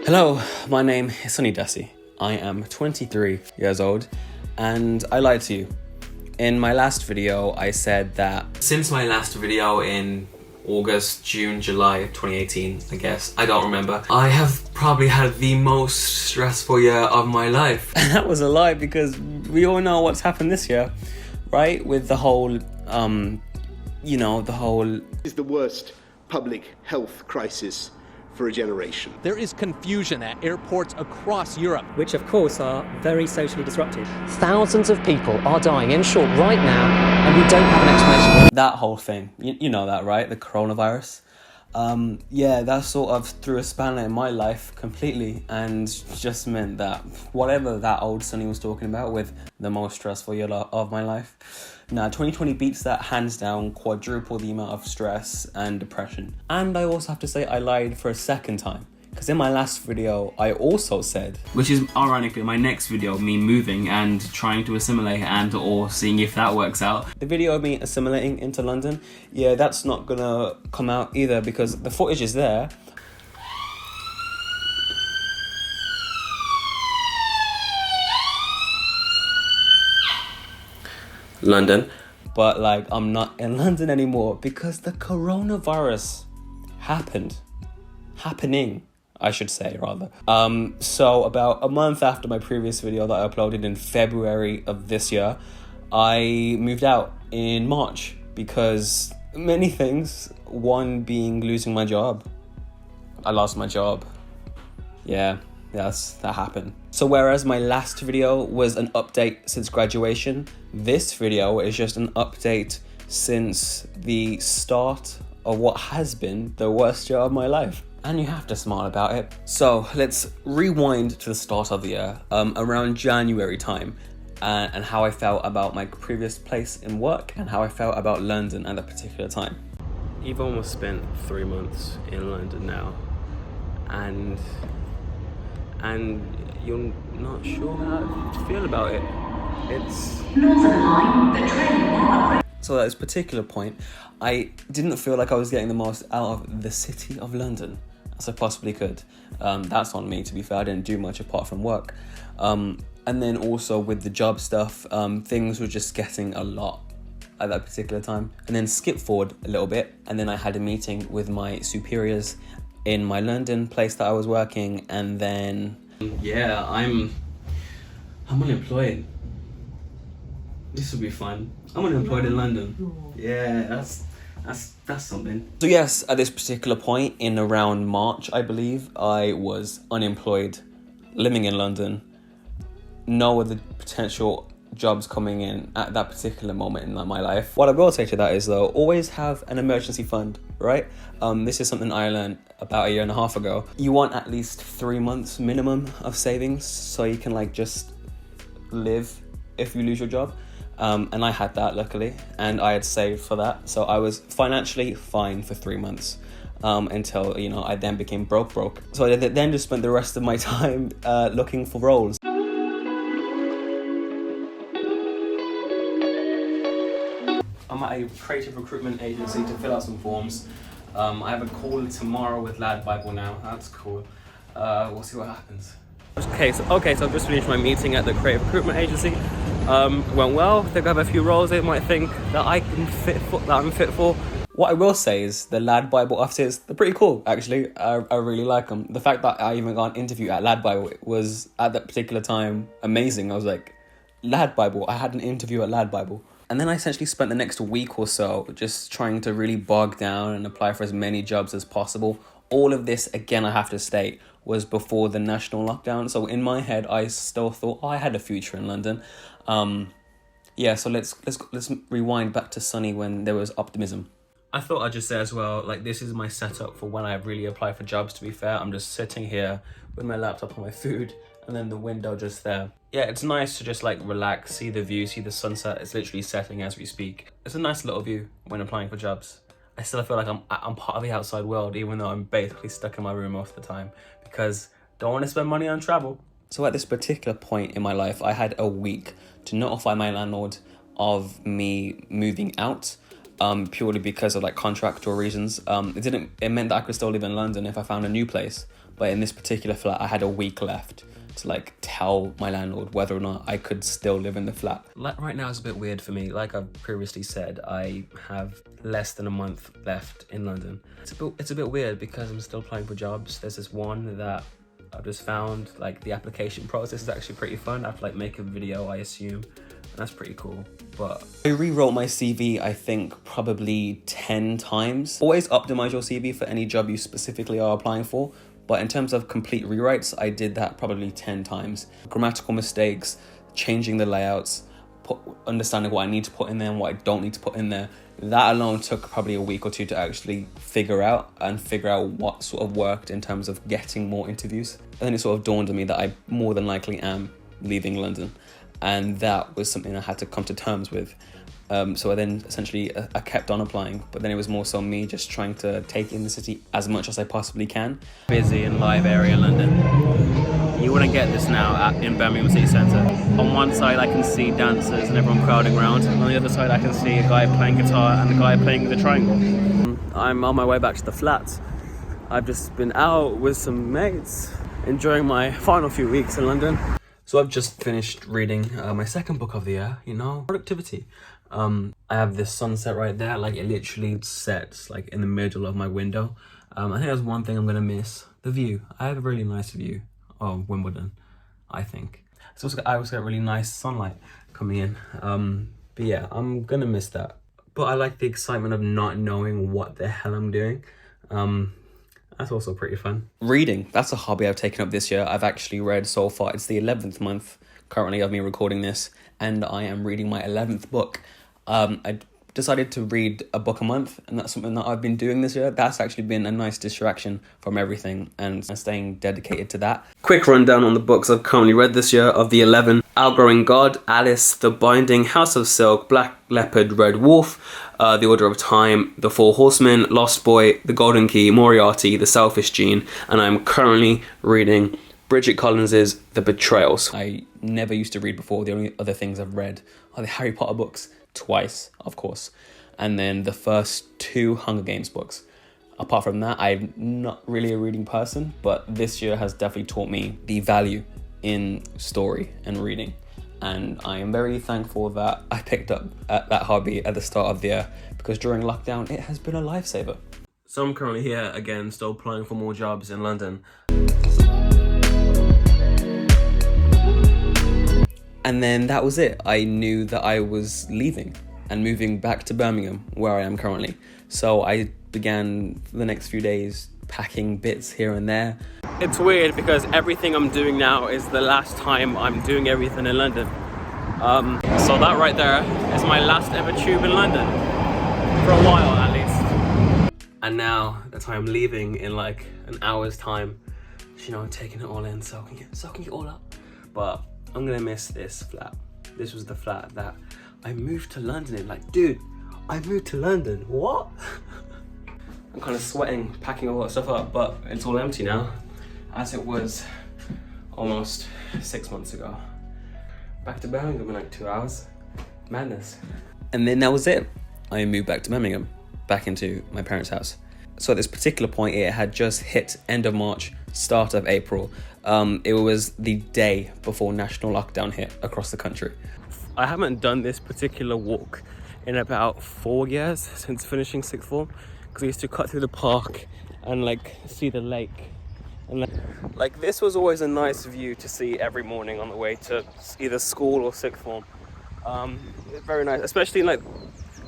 Hello, my name is Dhesi. I am 23 years old and I lied to you. In my last video, I said that since my last video in August, June, July of 2018, I guess, I don't remember, I have probably had the most stressful year of my life. And that was a lie because we all know what's happened this year, right? With the whole, is the worst public health crisis for a generation. There is confusion at airports across Europe, which of course are very socially disruptive. Thousands of people are dying in short right now, and we don't have an explanation. That whole thing, you know that, right? The coronavirus. Yeah, that sort of threw a spanner in my life completely and just meant that whatever that old Sunny was talking about with the most stressful year of my life, now 2020 beats that hands down, quadruple the amount of stress and depression. And I also have to say I lied for a second time. Because in my last video, I also said, which is ironically my next video, me moving and trying to assimilate and or seeing if that works out. The video of me assimilating into London, yeah, that's not gonna come out either because the footage is there. London, but like I'm not in London anymore because the coronavirus happening. I should say, rather. So about a month after my previous video that I uploaded in February of this year, I moved out in March because many things, one being losing my job. I lost my job. Yeah, that happened. So whereas my last video was an update since graduation, this video is just an update since the start of what has been the worst year of my life. And you have to smile about it. So let's rewind to the start of the year, around January time, and how I felt about my previous place in work and how I felt about London at that particular time. You've almost spent 3 months in London now, and you're not sure how to feel about it. It's Northern Line, the train now. So at this particular point, I didn't feel like I was getting the most out of the city of London as I possibly could. That's on me, to be fair. I didn't do much apart from work. And then also with the job stuff, things were just getting a lot at that particular time. And then skip forward a little bit, and then I had a meeting with my superiors in my London place that I was working, and then yeah, I'm unemployed. This will be fun. I'm unemployed in London. Yeah, that's something. So yes, at this particular point in around March, I believe, I was unemployed, living in London. No other potential jobs coming in at that particular moment in my life. What I will say to that is though, always have an emergency fund, right? This is something I learned about 1.5 years ago. You want at least 3 months minimum of savings so you can like just live if you lose your job. And I had that luckily, and I had saved for that. So I was financially fine for 3 months until, I then became broke. So I then just spent the rest of my time looking for roles. I'm at a creative recruitment agency to fill out some forms. I have a call tomorrow with Lad Bible now. That's cool. We'll see what happens. Okay, so I've just finished my meeting at the creative recruitment agency. Went well. I think I have a few roles they might think that I'm fit for. What I will say is the Lad Bible offices, they're pretty cool, actually. I really like them. The fact that I even got an interview at Lad Bible was, at that particular time, amazing. I was like, Lad Bible? I had an interview at Lad Bible. And then I essentially spent the next week or so just trying to really bog down and apply for as many jobs as possible. All of this, again, I have to state, was before the national lockdown. So in my head, I still thought, I had a future in London. Yeah, so let's rewind back to Sunny when there was optimism. I thought I'd just say as well, like, this is my setup for when I really apply for jobs, to be fair. I'm just sitting here with my laptop and my food, and then the window just there. Yeah, it's nice to just like relax, see the view, see the sunset. It's literally setting as we speak. It's a nice little view when applying for jobs. I still feel like I'm part of the outside world, even though I'm basically stuck in my room most of the time because don't want to spend money on travel. So at this particular point in my life, I had a week to notify my landlord of me moving out, purely because of like contractual reasons. It meant that I could still live in London if I found a new place, But in this particular flat, I had a week left to like tell my landlord whether or not I could still live in the flat. Like right now it's a bit weird for me. Like I've previously said, I have less than a month left in London. It's a bit weird because I'm still applying for jobs. There's this one that I've just found, like the application process is actually pretty fun. I have to like make a video, I assume, and that's pretty cool. But I rewrote my CV, I think probably 10 times. Always optimize your CV for any job you specifically are applying for. But in terms of complete rewrites, I did that probably 10 times. Grammatical mistakes, changing the layouts, understanding what I need to put in there and what I don't need to put in there. That alone took probably a week or two to actually figure out what sort of worked in terms of getting more interviews. And then it sort of dawned on me that I more than likely am leaving London. And that was something I had to come to terms with. So I then essentially I kept on applying, but then it was more so me just trying to take in the city as much as I possibly can. Busy and live area London. You wouldn't get this now in Birmingham City Centre. On one side I can see dancers and everyone crowding around, and on the other side I can see a guy playing guitar and a guy playing the triangle. I'm on my way back to the flat. I've just been out with some mates, enjoying my final few weeks in London. So I've just finished reading my second book of the year, you know, productivity. I have this sunset right there, like it literally sets like in the middle of my window. I think that's one thing I'm gonna miss, the view. I have a really nice view of Wimbledon, I think. I also get really nice sunlight coming in. But yeah, I'm gonna miss that. But I like the excitement of not knowing what the hell I'm doing. That's also pretty fun. Reading, that's a hobby I've taken up this year. I've actually read so far, it's the 11th month currently of me recording this, and I am reading my 11th book. I decided to read a book a month, and that's something that I've been doing this year. That's actually been a nice distraction from everything, and I'm staying dedicated to that. Quick rundown on the books I've currently read this year of the 11. Outgrowing God, Alice, The Binding, House of Silk, Black Leopard, Red Wolf, The Order of Time, The Four Horsemen, Lost Boy, The Golden Key, Moriarty, The Selfish Gene, and I'm currently reading Bridget Collins's The Betrayals. I never used to read before. The only other things I've read are the Harry Potter books, twice, of course, and then the first 2 Hunger Games books. Apart from that, I'm not really a reading person, but this year has definitely taught me the value in story and reading, and I am very thankful that I picked up that hobby at the start of the year, because during lockdown it has been a lifesaver. So I'm currently here again, still applying for more jobs in London. And then that was it. I knew that I was leaving and moving back to Birmingham, where I am currently. So I began the next few days packing bits here and there. It's weird because everything I'm doing now is the last time I'm doing everything in London. So that right there is my last ever tube in London, for a while at least. And now that I'm leaving in like an hour's time, you know, taking it all in, soaking it all up. But I'm gonna miss this flat. This was the flat that I moved to London in. Like, dude, I moved to London, what? I'm kind of sweating, packing all that stuff up, but it's all empty now, as it was almost 6 months ago. Back to Birmingham in like 2 hours. Madness. And then that was it. I moved back to Birmingham, back into my parents' house. So at this particular point, it had just hit end of March, start of April. It was the day before national lockdown hit across the country. I haven't done this particular walk in about 4 years since finishing sixth form, because I used to cut through the park and like see the lake. And like this was always a nice view to see every morning on the way to either school or sixth form. Very nice, especially like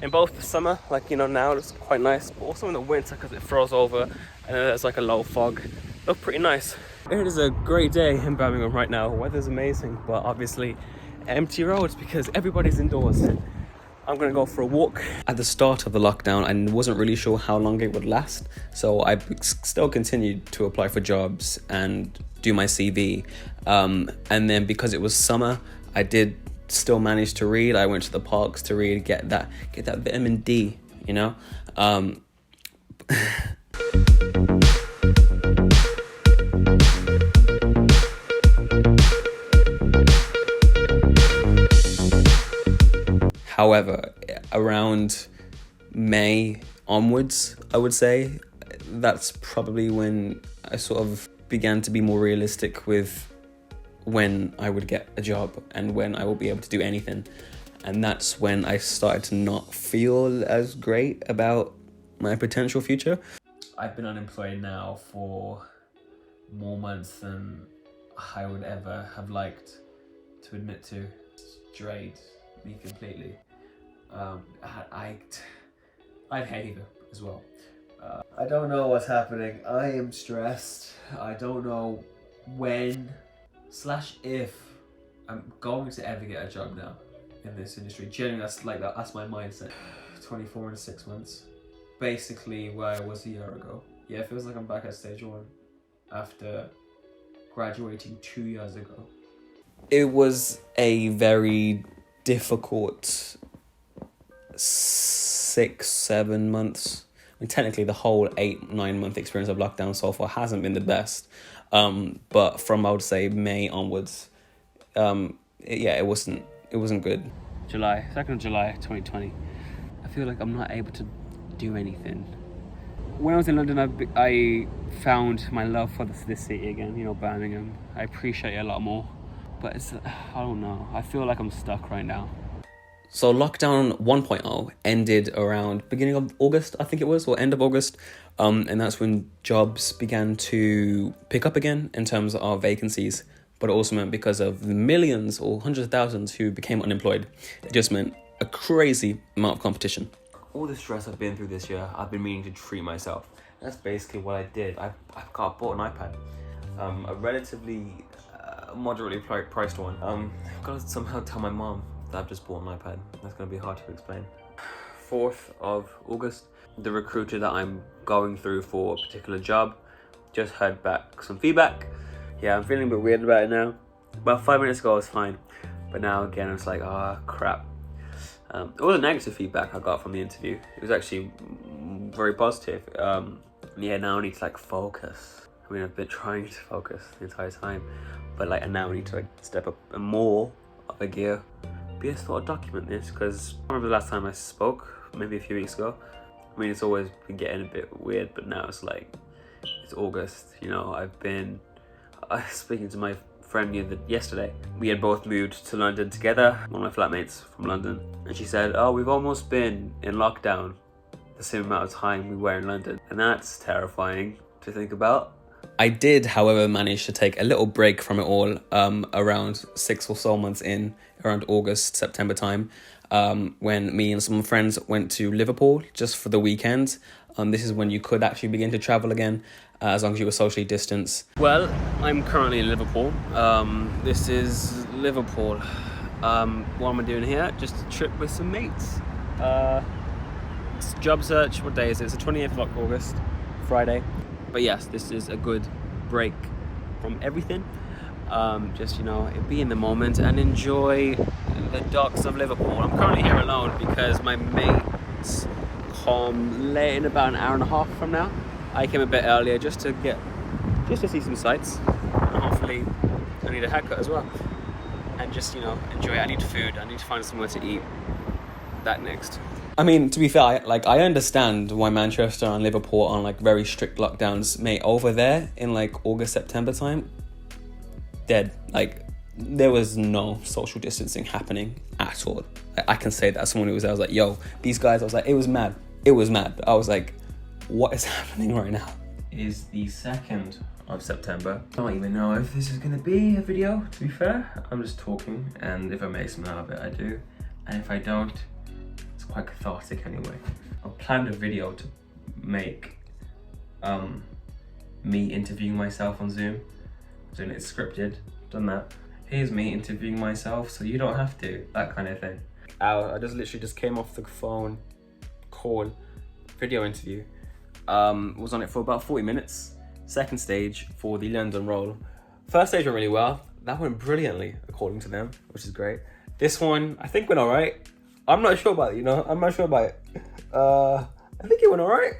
in both the summer, like, you know, now it's quite nice, but also in the winter because it froze over and there's like a low fog. Look pretty nice. It is a great day in Birmingham right now. Weather's amazing, but obviously empty roads because everybody's indoors. I'm gonna go for a walk. At the start of the lockdown, I wasn't really sure how long it would last, so I still continued to apply for jobs and do my CV. And then because it was summer, I did still manage to read. I went to the parks to read, get that vitamin D, you know. However, around May onwards, I would say, that's probably when I sort of began to be more realistic with when I would get a job and when I will be able to do anything. And that's when I started to not feel as great about my potential future. I've been unemployed now for more months than I would ever have liked to admit to. It's drained me completely. I've hated it as well. I don't know what's happening. I am stressed. I don't know when/if I'm going to ever get a job now in this industry. Generally, that's my mindset. 24 in 6 months. Basically where I was a year ago. Yeah, it feels like I'm back at stage 1 after graduating 2 years ago. It was a very difficult 6-7 months. I mean, technically the whole 8-9 month experience of lockdown so far hasn't been the best. But from, I would say, May onwards, it wasn't good. 2nd of July 2020. I feel like I'm not able to do anything. When I was in London, I found my love for this city again, Birmingham. I appreciate it a lot more, but I don't know. I feel like I'm stuck right now. So lockdown 1.0 ended around beginning of August, I think it was, or end of August. And that's when jobs began to pick up again in terms of vacancies. But it also meant because of the millions or hundreds of thousands who became unemployed, it just meant a crazy amount of competition. All the stress I've been through this year, I've been meaning to treat myself. That's basically what I did. I bought an iPad, a relatively moderately priced one. I've got to somehow tell my mom that I've just bought an iPad. That's going to be hard to explain. 4th of August, the recruiter that I'm going through for a particular job just heard back some feedback. Yeah, I'm feeling a bit weird about it now. About 5 minutes ago I was fine, but now again it's like, crap. It wasn't negative feedback I got from the interview. It was actually very positive. Yeah, now I need to focus. I mean, I've been trying to focus the entire time, but I now need to step up more of a gear. But I just thought I'd document this because I remember the last time I spoke, maybe a few weeks ago. I mean, it's always been getting a bit weird, but now it's it's August. I was speaking to my friend yesterday. We had both moved to London together, one of my flatmates from London, and she said, we've almost been in lockdown the same amount of time we were in London, and that's terrifying to think about. I did, however, manage to take a little break from it all around 6 or so months in, around August, September time, when me and some friends went to Liverpool just for the weekend. This is when you could actually begin to travel again, as long as you were socially distanced. Well, I'm currently in Liverpool. This is Liverpool. What am I doing here? Just a trip with some mates. It's job search. What day is it? It's the 28th of August, Friday. But yes, this is a good break from everything. Just, be in the moment and enjoy the docks of Liverpool. I'm currently here alone because my mates come late in about an hour and a half from now. I came a bit earlier just to see some sights, and hopefully I need a haircut as well, and just enjoy it. I need food. I need to find somewhere to eat. That next. I mean, to be fair, I understand why Manchester and Liverpool are on very strict lockdowns. Mate, over there in August, September time, dead. There was no social distancing happening at all. I can say that as someone who was there. I was like, yo, these guys, I was like, it was mad. I was like, what is happening right now? It is the 2nd of September. I don't even know if this is going to be a video, to be fair. I'm just talking, and if I make something out of it, I do. And if I don't, it's quite cathartic anyway. I planned a video to make me interviewing myself on Zoom. Doing it scripted, done that. Here's me interviewing myself, so you don't have to, that kind of thing. I literally came off the phone call, video interview. Was on it for about 40 minutes. Second stage for the London role. First stage went really well. That went brilliantly, according to them, which is great. This one, I think went all right. I'm not sure about it, I'm not sure about it. I think it went all right.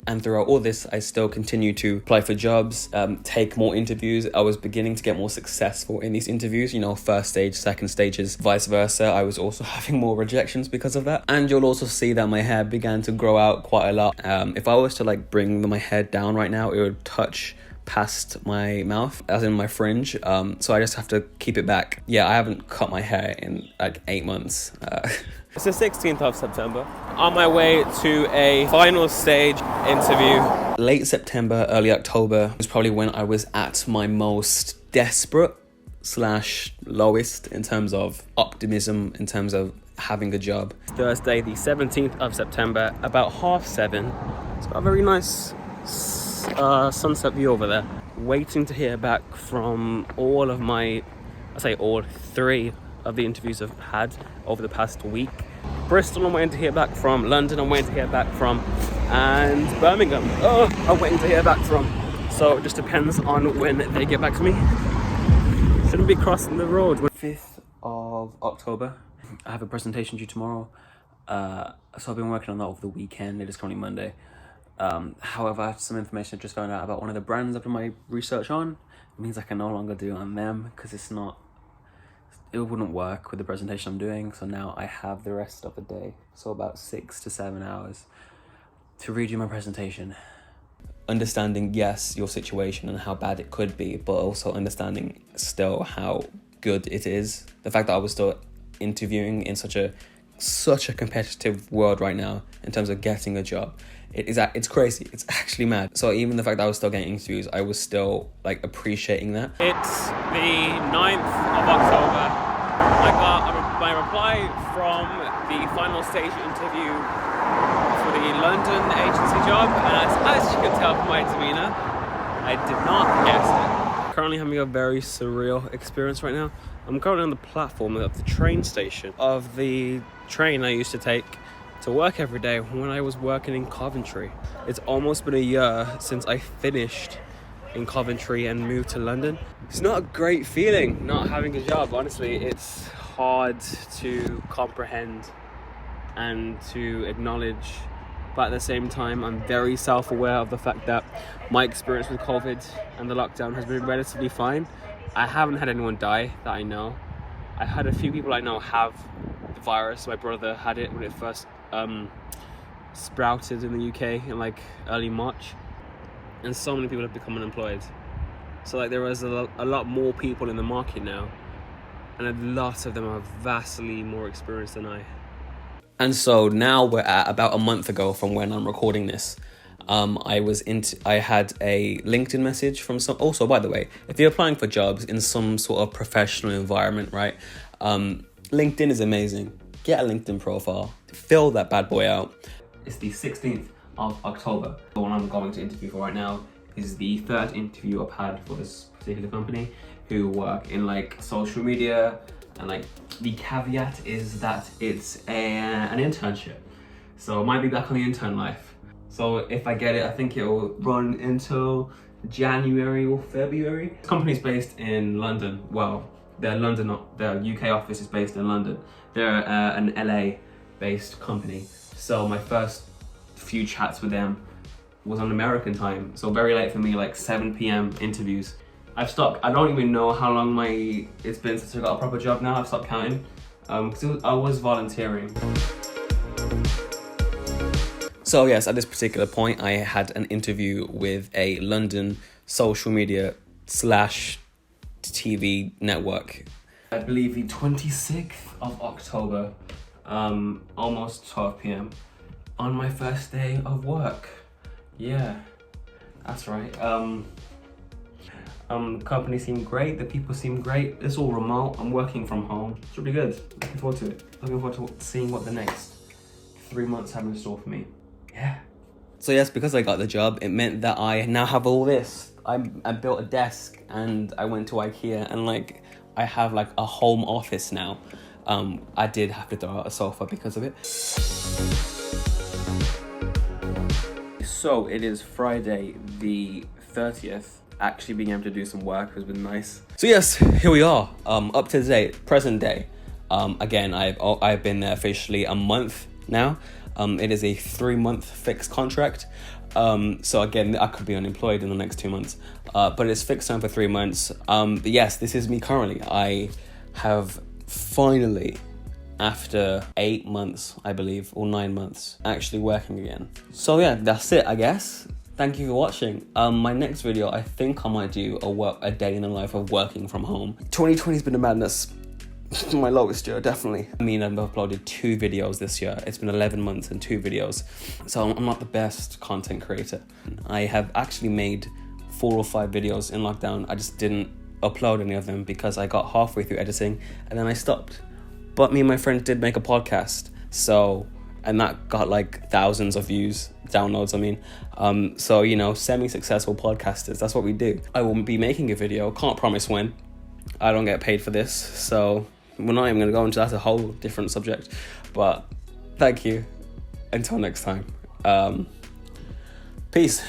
And throughout all this, I still continue to apply for jobs, take more interviews. I was beginning to get more successful in these interviews, you know, first stage, second stages, vice versa. I was also having more rejections because of that. And you'll also see that my hair began to grow out quite a lot. If I was to like bring my hair down right now, it would touch past my mouth, as in my fringe. So I just have to keep it back. Yeah, I haven't cut my hair in like 8 months. It's the 16th of September. On my way to a final stage interview. Late September, early October was probably when I was at my most desperate / lowest in terms of optimism, in terms of having a job. Thursday, the 17th of September, about 7:30. It's got a very nice sunset view over there. Waiting to hear back from all of my, I say all 3 of the interviews I've had over the past week. Bristol I'm waiting to hear back from, London I'm waiting to hear back from, and Birmingham I'm waiting to hear back from. So it just depends on when they get back to me. Shouldn't be crossing the road. 5th of October, I have a presentation due tomorrow. So I've been working on that over the weekend. It is currently Monday. However, I have some information I just found out about one of the brands I've done my research on. It means I can no longer do it on them because it wouldn't work with the presentation I'm doing. So now I have the rest of the day, so about 6 to 7 hours, to redo my presentation. Understanding, yes, your situation and how bad it could be, but also understanding still how good it is. The fact that I was still interviewing in such a competitive world right now in terms of getting a job. It's crazy. It's actually mad. So even the fact that I was still getting interviews, I was still like appreciating that. It's the 9th of October. I got my reply from the final stage interview for the London agency job, and as you can tell from my demeanor, I did not guess it. Currently having a very surreal experience right now. I'm currently on the platform of the train station of the train I used to take to work every day when I was working in Coventry. It's almost been a year since I finished in Coventry and moved to London. It's not a great feeling not having a job, honestly. It's hard to comprehend and to acknowledge, but at the same time I'm very self-aware of the fact that my experience with COVID and the lockdown has been relatively fine. I haven't had anyone die that I know. I've had a few people I know have the virus. My brother had it when it first sprouted in the UK in like early March, and so many people have become unemployed. So like there is a lot more people in the market now, and a lot of them are vastly more experienced than I. And so now we're at about a month ago from when I'm recording this. I had a LinkedIn message from some. Also, by the way, if you're applying for jobs in some sort of professional environment, right? LinkedIn is amazing. Get a LinkedIn profile, fill that bad boy out. It's the 16th of October. The one I'm going to interview for right now is the 3rd interview I've had for this particular company, who work in like social media, and like the caveat is that it's an internship. So I might be back on the intern life. So if I get it, I think it will run until January or February. The company's based in London. Well, their UK office is based in London. They're an LA-based company. So my first few chats with them was on American time. So very late for me, like 7 p.m. interviews. I've stopped. I don't even know how long it's been since I got a proper job now. I've stopped counting. Because I was volunteering. So yes, at this particular point, I had an interview with a London social media / TV network. I believe the 26th of October, almost 12 p.m. on my first day of work. Yeah, that's right. The company seemed great, the people seemed great. It's all remote, I'm working from home. Should be good, looking forward to it. Looking forward to seeing what the next 3 months have in store for me. Yeah. So yes, because I got the job, it meant that I now have all this. I built a desk and I went to IKEA, and like I have like a home office now. I did have to throw out a sofa because of it. So it is Friday the 30th. Actually being able to do some work has been nice. So yes, here we are, up to date, present day. Again, I've been there officially a month now. It is a 3-month fixed contract. So again, I could be unemployed in the next 2 months, but it's fixed term for 3 months. But yes, this is me currently. I have finally, after 8 months, I believe, or 9 months, actually working again. So yeah, that's it, I guess. Thank you for watching. My next video, I think I might do a day in the life of working from home. 2020's been a madness. My lowest year, definitely. I mean, I've uploaded 2 videos this year. It's been 11 months and 2 videos. So I'm not the best content creator. I have actually made 4 or 5 videos in lockdown. I just didn't upload any of them because I got halfway through editing and then I stopped. But me and my friend did make a podcast. And that got like thousands of views, downloads, I mean. So, you know, semi-successful podcasters, that's what we do. I will be making a video, can't promise when. I don't get paid for this, so we're not even going to go into that, a whole different subject. But thank you. Until next time. Peace.